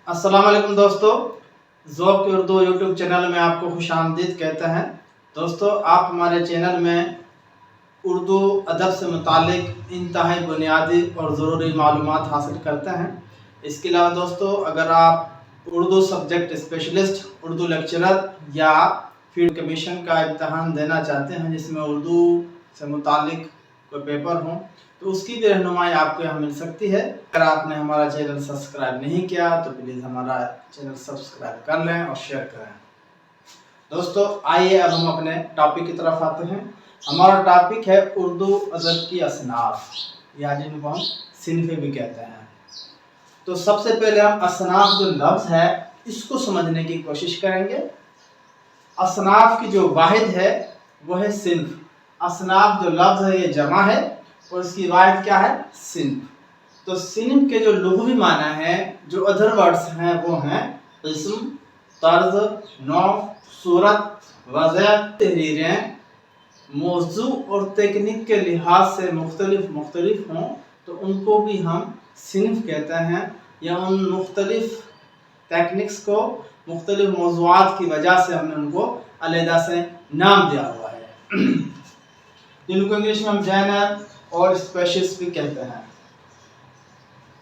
अस्सलाम वालेकुम दोस्तों, ज़ौक़ उर्दू यूट्यूब चैनल में आपको खुशामदीद कहते हैं। दोस्तों, आप हमारे चैनल में उर्दू अदब से मुतालिक इंतहाई बुनियादी और ज़रूरी मालूमात हासिल करते हैं। इसके अलावा दोस्तों, अगर आप Urdu subject specialist, Urdu lecturer या फील्ड कमीशन का इम्तहान देना चाहते हैं जिसमें उर्दू से मुतालिक कोई पेपर हो, तो उसकी भी रहनुमाई आपको यहाँ मिल सकती है। अगर आपने हमारा चैनल सब्सक्राइब नहीं किया तो प्लीज़ हमारा चैनल सब्सक्राइब कर लें और शेयर करें। दोस्तों, आइए अब हम अपने टॉपिक की तरफ आते हैं। हमारा टॉपिक है उर्दू अदब की असनाफ, या जिनको हम सिन्फ़ें भी कहते हैं। तो सबसे पहले हम असनाफ जो लफ्ज़ है इसको समझने की कोशिश करेंगे। असनाफ की जो वाहिद है वो है सिन्फ़। असनाफ जो लफ्ज़ है ये जमा है और इसकी वाहिद क्या है? सिन्फ़। तो सिन्फ़ के जो लुग़वी माना है, जो अदर वर्ड्स हैं वो हैं इस्म, तर्ज, नौ, सूरत, वज़ह। तहरीरें मौज़ू और तकनीक के लिहाज से मुख्तलिफ हों तो उनको भी हम सिन्फ़ कहते हैं, या उन मुख्तलिफ टेक्निक्स को मुख्तलिफ मौज़ूआत की वजह से हमने उनको अलहदा से नाम दिया हुआ है जिनको इंग्लिश में हम जैनर और स्पेशीज़ भी कहते हैं।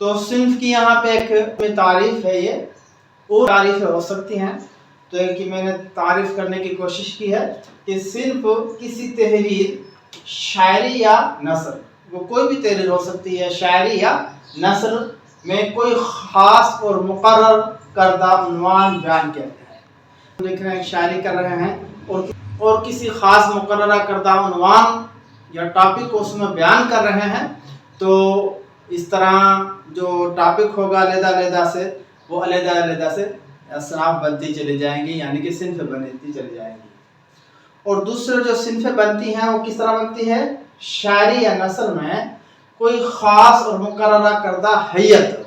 तो सिन्फ़ की यहाँ पे एक तारीफ़ है, ये और तारीफ़ें हो सकती हैं। तो एक कि मैंने तारीफ़ करने की कोशिश की है कि सिन्फ़ किसी तहरीर, शायरी या नसर, वो कोई भी तहरीर हो सकती है, शायरी या नसर में कोई ख़ास और मुक़र्रर करदा उन्वान बयान कहते हैं। लिख रहे हैं, शायरी कर रहे हैं और किसी ख़ास मुक़र्रर करदा उन्वान या टॉपिक को उसमें बयान कर रहे हैं, तो इस तरह जो टॉपिक होगा अलहदा से वो अलहदा से असनाफ बनती चली जाएंगी, यानी कि सिन्फ़ें बनती चली जाएंगी। और दूसरे जो सिन्फ़ें बनती हैं वो किस तरह बनती है? शायरी या नसर में कोई ख़ास और मुक़र्रर करदा हैयत,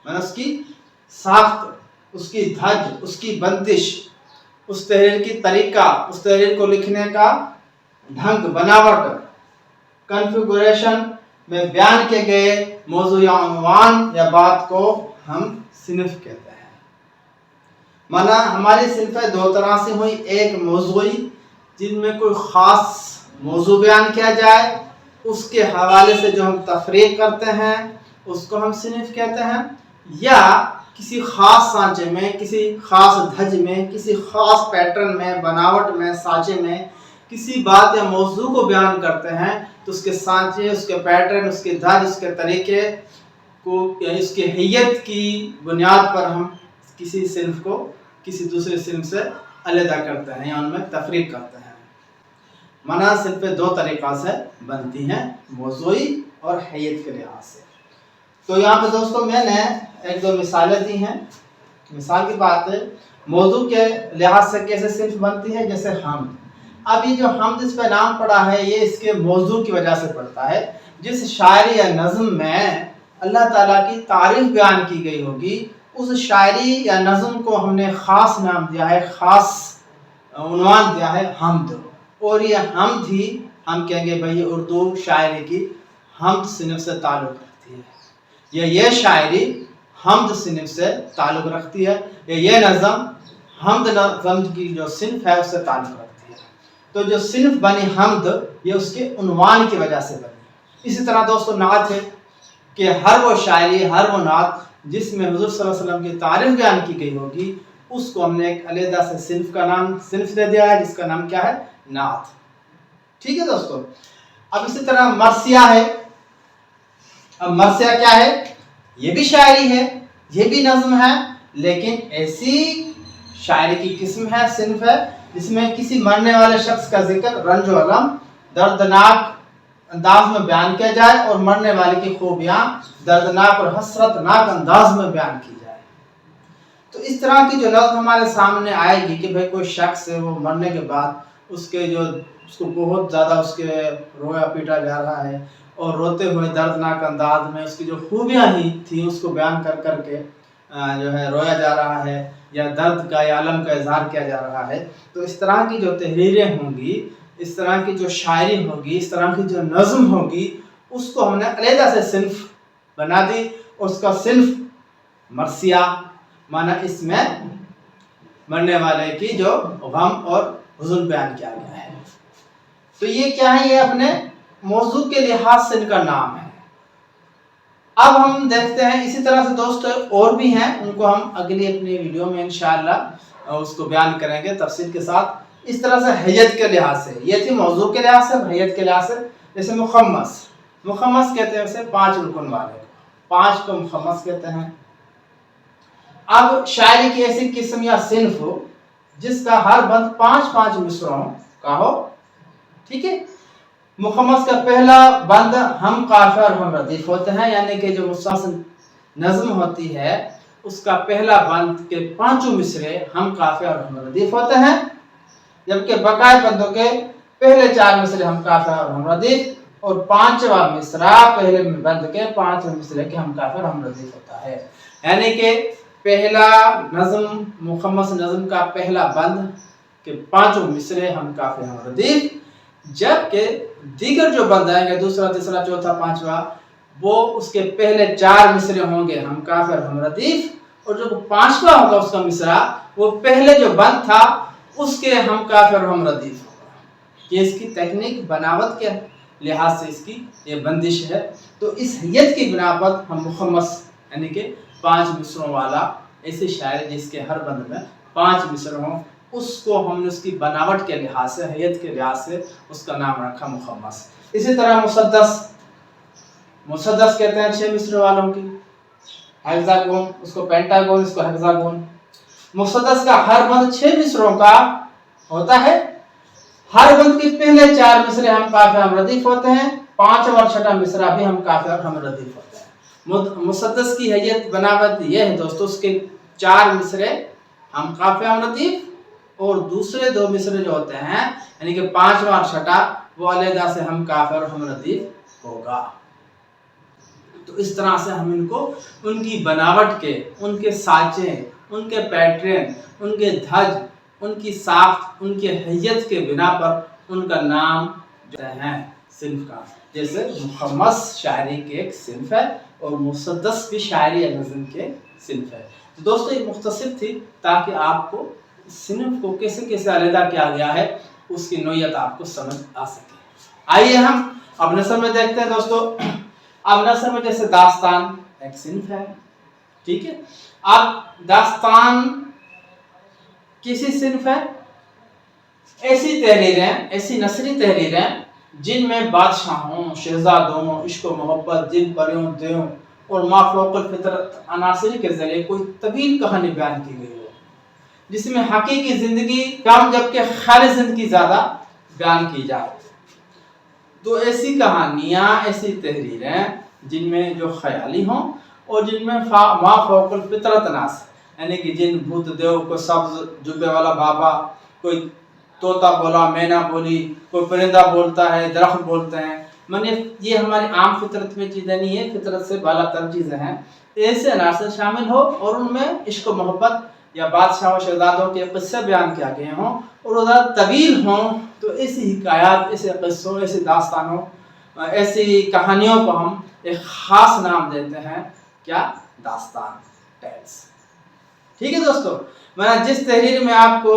मैंने उसकी साख्त, उसकी धज, उसकी बंदिश, उस तहरीर की तरीका, उस तहरीर को लिखने का ढंग, बनावट, कन्फिगुरेशन में बयान किए गए मौजू या उन्वान या बात को हम सिन्फ़ कहते हैं। माना हमारी सिन्फ़ें दो तरह से हुई, एक मौज़ूई जिनमें कोई ख़ास मौजू बयान किया जाए, उसके हवाले से जो हम तफरीक करते हैं उसको हम सिन्फ़ कहते हैं, या किसी ख़ास सांचे में, किसी ख़ास धज में, किसी ख़ास पैटर्न में, बनावट में, सांचे में किसी बात या मौजू को बयान करते हैं तो उसके सांचे, उसके पैटर्न, उसके धज, उसके तरीके को, इसके हैयत की बुनियाद पर हम किसी सिन्फ़ को किसी दूसरे सिन्फ़ से अलहदा करते हैं या उनमें तफरीक करते हैं। माना सिन्फ़ें दो तरीक़ा से बनती हैं, मौज़ूई और हैयत के लिहाज से। तो यहाँ पे दोस्तों मैंने एक दो मिसालें दी हैं। मिसाल की बात है, मौजू के लिहाज से कैसे सिन्फ़ बनती है, जैसे हम। अब ये जो हम जिस पे नाम पड़ा है ये इसके मौजू की वजह से पड़ता है। जिस शायरी या नज़्म में अल्लाह ताला की तारीफ़ बयान की गई होगी, उस शायरी या नज़्म को हमने ख़ास नाम दिया है, ख़ास उन्वान दिया है हम्द। और ये हम्द ही हम कहेंगे भाई ये उर्दू शायरी की हम्द सिन्फ़ से ताल्लुक़ रखती है, या ये शायरी हम्द सिन्फ़ से ताल्लुक़ रखती है, या ये नज़्म हम्द नज़्म की जो सिन्फ़ है उससे ताल्लुक़ रखती है। तो जो सिन्फ़ बनी हम्द, ये उसके उन्वान की वजह से बनी। इसी तरह दोस्तों नात है कि हर वो शायरी, हर वो नात जिसमें हुज़ूर सल्लल्लाहु अलैहि वसल्लम की तारीफ़ बयान की गई होगी, उसको हमने एक अलहदा से सिन्फ़ का नाम सिन्फ़ दे दिया है, जिसका नाम क्या है? नात। ठीक है दोस्तों। अब इसी तरह मरसिया है। अब मरसिया क्या है? ये भी शायरी है, ये भी नज़्म है, लेकिन ऐसी शायरी की किस्म है, सिन्फ़ है, जिसमें किसी मरने वाले शख्स का जिक्र रंज व अलम दर्दनाक अंदाज में बयान किया जाए और मरने वाले की खूबियाँ दर्दनाक और हसरतनाक अंदाज में बयान की जाए। तो इस तरह की जो नज़्म हमारे सामने आएगी कि भाई कोई शख्स है, वो मरने के बाद उसको बहुत ज़्यादा उसके रोया पीटा जा रहा है और रोते हुए दर्दनाक अंदाज में उसकी जो खूबियाँ ही थी उसको बयान कर कर के जो है रोया जा रहा है, या दर्द का या अलम का इजहार किया जा रहा है। तो इस तरह की जो तहरीरें होंगी, اس طرح کی جو شاعری ہوگی، اس طرح کی جو نظم ہوگی، اس کو ہم نے علیحدہ سے صنف بنا دی، اور اس کا صنف مرثیہ، مانا اس میں مرنے والے کی جو غم اور حزن بیان کیا گیا ہے۔ تو یہ کیا ہے؟ یہ اپنے موضوع کے لحاظ سے ان کا نام ہے۔ اب ہم دیکھتے ہیں اسی طرح سے دوست اور بھی ہیں، ان کو ہم اگلی اپنی ویڈیو میں انشاءاللہ اس کو بیان کریں گے تفصیل کے ساتھ۔ اس طرح سے حیت کے لحاظ سے، یہ تھی موضوع کے لحاظ سے، حیت کے لحاظ سے جیسے مخمس کہتے ہیں اسے 5 رکن والے کو، 5 کو مخمس کہتے ہیں۔ اب شاعری کی ایسی قسم یا صنف ہو جس کا ہر بند 5 مصرعوں کا ہو، ٹھیک ہے۔ مخمس کا پہلا بند ہم قافیہ اور ہم ردیف ہوتے ہیں، یعنی کہ جو مسلسل نظم ہوتی ہے اس کا پہلا بند کے 5 مصرے ہم قافیہ اور ہم ردیف ہوتے ہیں، جبکہ بقائے بندوں کے پہلے 4 مصرے ہم قافیہ اور ہم ردیف، اور 5واں مصرع پہلے بند کے 5 مصرے کے ہم قافیہ اور ہم ردیف ہوتا ہے۔ یعنی کہ پہلا نظم، مخمس نظم کا پہلا بند کے 5 مصرے ہم قافیہ ہم ردیف، جبکہ دیگر جو بند آئیں گے، دوسرا، تیسرا، چوتھا، 5واں، وہ اس کے پہلے 4 مصرے ہوں گے ہم قافیہ اور ہم ردیف، اور جو 5واں ہوگا اس کا مصرع وہ پہلے جو بند تھا اس کے ہم قافیہ اور ہم ردیف ہوگا۔ یہ اس کی تکنیک بناوٹ کے لحاظ سے اس کی یہ بندش ہے۔ تو اس حیت کی بنا پر ہم مخمس یعنی کہ 5 مصروں والا ایسی شاعری جس کے ہر بند میں 5 مصرے ہوں، اس کو ہم نے اس کی بناوٹ کے لحاظ سے، حیت کے لحاظ سے اس کا نام رکھا مخمس۔ اسی طرح مسدس کہتے ہیں 6 مصرے والوں کی، ہیگزاگون، اس کو پینٹاگون، اس کو ہیگزاگون۔ مسدس کا ہر بند 6 مصروں کا ہوتا ہے، ہر بند کے پہلے 4 مصرے ہم قافیہ ہم ردیف ہوتے ہیں، 5واں اور 6واں مصرع بھی ہم قافیہ اور ہم ردیف ہوتے ہیں۔ مسدس کی حیت بناوٹ یہ ہے دوستو، اس کے 4 مصرے ہم قافیہ ہم ردیف، اور دوسرے 2 مصرے جو ہوتے ہیں یعنی کہ 5واں اور 6واں وہ علیحدہ سے ہم قافیہ اور ہم ردیف ہوگا۔ تو اس طرح سے ہم ان کو ان کی بناوٹ کے، ان کے سانچے، ان کے پیٹرن، ان کے دھج، ان کی ساخت، ان کی حیت کے بنا پر ان کا نام جو ہے صنف کا، جیسے مخمس شاعری کے ایک صنف ہے اور مسدس بھی شاعری یا نظم کے صنف ہے۔ تو دوستو یہ مختصر تھی تاکہ آپ کو صنف کو کیسے کیسے علیحدہ کیا گیا ہے اس کی نوعیت آپ کو سمجھ آ سکے۔ آئیے ہم اب نثر میں دیکھتے ہیں دوستو۔ اب نثر میں جیسے داستان ایک صنف ہے، ٹھیک ہے۔ اب داستان کسی صنف ہے، ایسی تحریریں، ایسی نثری تحریریں جن میں بادشاہوں، شہزادوں، عشق و محبت، جن پریوں، دیوں اور ما فوق الفطرت عناصر کے ذریعے کوئی طویل کہانی بیان کی گئی ہو، جس میں حقیقی زندگی کم جبکہ خیالی زندگی زیادہ بیان کی جائے۔ تو ایسی کہانیاں، ایسی تحریریں جن میں جو خیالی ہوں اور جن میں ما فوق الفطرت عناصر، یعنی کہ جن بھوت دیو کو سبز جبے والا بابا، کوئی طوطا بولا، مینا بولی، کوئی پرندہ بولتا ہے، درخت بولتے ہیں، یہ ہماری عام فطرت میں چیزیں نہیں ہیں، فطرت سے بالا تر چیزیں ہیں، ایسے عناصر شامل ہو اور ان میں عشق و محبت یا بادشاہوں شہزادوں کے قصے بیان کیا گئے ہوں اور ادھر طویل ہوں، تو ایسی حکایات، ایسے قصوں، ایسی داستانوں، ایسی کہانیوں کو ہم ایک خاص نام دیتے ہیں، کیا؟ داستان، ٹیلز۔ ٹھیک ہے دوستو، میں جس تحریر میں آپ کو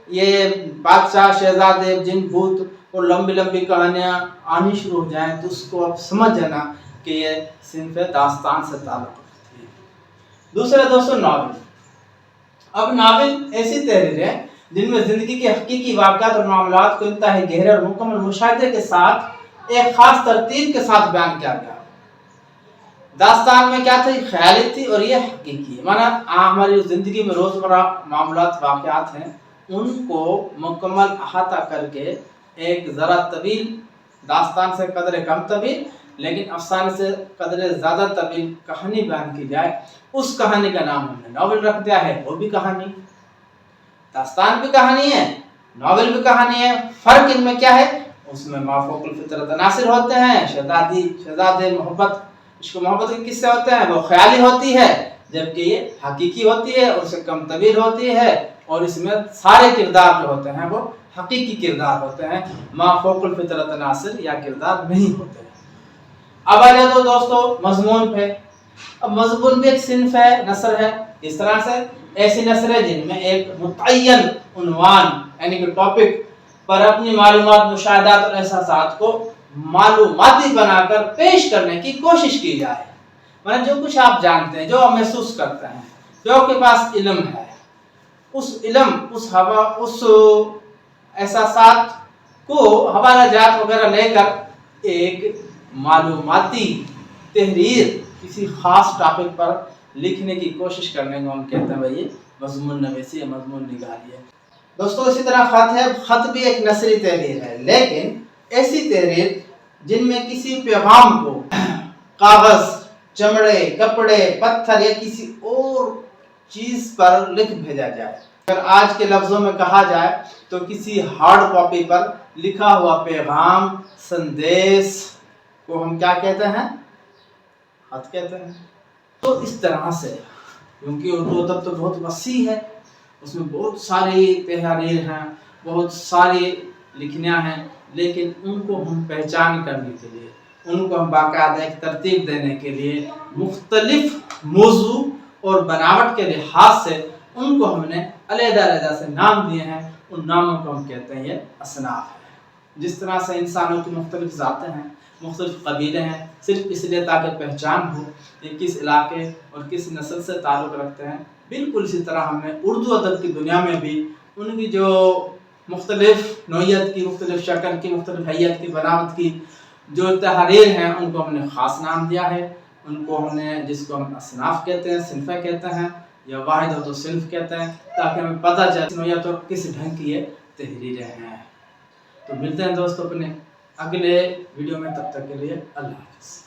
یہ بادشاہ، شہزادے، جن، بھوت اور لمبی لمبی کہانیاں آنی شروع ہو جائیں تو اس کو آپ سمجھ جانا کہ یہ صنف داستان سے تعلق رکھتی ہے۔ دوسرا دوستو ناول۔ اب ناول ایسی تحریر ہے جن میں زندگی کے حقیقی واقعات اور معاملات کو انتہائی گہرے اور مکمل مشاہدے کے ساتھ ایک خاص ترتیب کے ساتھ بیان کیا گیا۔ داستان میں کیا تھی؟ خیالی تھی اور یہ حقیقی ہے، مانا ہماری زندگی میں روزمرہ معاملات، واقعات ہیں، ان کو مکمل احاطہ کر کے ایک ذرا طویل داستان سے قدر کم طویل لیکن افسانے سے قدر زیادہ طویل کہانی بیان کی جائے، اس کہانی کا نام ہم نے ناول رکھ دیا ہے۔ وہ بھی کہانی، داستان بھی کہانی ہے، ناول بھی کہانی ہے۔ فرق ان میں کیا ہے؟ اس میں ما فوق الفطرت عناصر ہوتے ہیں، شہزادے، محبت، عشق و محبت کے قصے ہوتے ہیں، وہ خیالی ہوتی ہے، جبکہ یہ حقیقی ہوتی ہے اور اس سے کم طویل ہوتی ہے، اور اس میں سارے کردار جو ہوتے ہیں وہ हकीकी किरदार होते हैं, माफोकुल फितरत नासिर या किरदार नहीं होते हैं। अब आ जाओ दोस्तों मजमून पे। अब मजमून भी एक सिन्फ है, नसर है। इस तरह से ऐसी नसर है जिनमें एक मुतय्यन उन्वान यानी कि टॉपिक पर अपनी मालूमात, मुशाहदात और एहसासात को मालूमाती बनाकर पेश करने की कोशिश की जाए। मतलब जो कुछ आप जानते हैं, जो आप महसूस करते हैं, जो आपके पास इल्म है, उस इल्म, उस हवा, उस एहसासात को हवाला जात वगैरह लेकर एक मालूमाती तहरीर किसी खास टॉपिक पर लिखने की कोशिश करने को हम कहते हैं भाई ये मजमून नवीसी या मजमून निगारी है। दोस्तों इसी तरह खत है। खत भी एक नसरी तहरीर है, लेकिन ऐसी तहरीर जिनमें किसी पैगाम को कागज, चमड़े, कपड़े, पत्थर या किसी और चीज पर लिख भेजा जाए। अगर आज के लफ्जों में कहा जाए तो किसी हार्ड कॉपी पर लिखा हुआ पैगाम, संदेश को हम क्या कहते हैं? खत कहते हैं। तो इस तरह से, क्योंकि उर्दू अदब तो बहुत वसी है, उसमें बहुत सारी तहरीर हैं, बहुत सारी लिखनियाँ हैं, लेकिन उनको हम पहचान करने के लिए, उनको हम बाकायदा एक तरतीब देने के लिए, मुख्तलिफ मौजू और बनावट के लिहाज से उनको हमने अलग-अलग से नाम दिए हैं। उन नामों को हम कहते हैं ये असनाफ है। जिस तरह से इंसानों की मुख्तलिफ ज़ातें हैं, मुख्तलिफ कबीले हैं, सिर्फ इसलिए ताकि पहचान हो ये किस इलाके और किस नस्ल से ताल्लुक़ रखते हैं, बिल्कुल इसी तरह हमने उर्दू अदब की दुनिया में भी उनकी जो मुख्तलिफ नौइयत की, मुख्तलिफ शक्ल की, मुख्तलिफ हैयत की, बनावट की जो तहरीर हैं, उनको हमने ख़ास नाम दिया है। उनको हमने, जिसको हम असनाफ कहते हैं, सिन्फ़ें कहते हैं, या वाहिद हो तो सिन्फ कहते हैं, ताकि हमें पता चले नौइयत और किस ढंग की ये तहरीरें हैं। तो मिलते हैं दोस्तों अपने अगले वीडियो में, तब तक के लिए अल्लाह हाफ़िज़।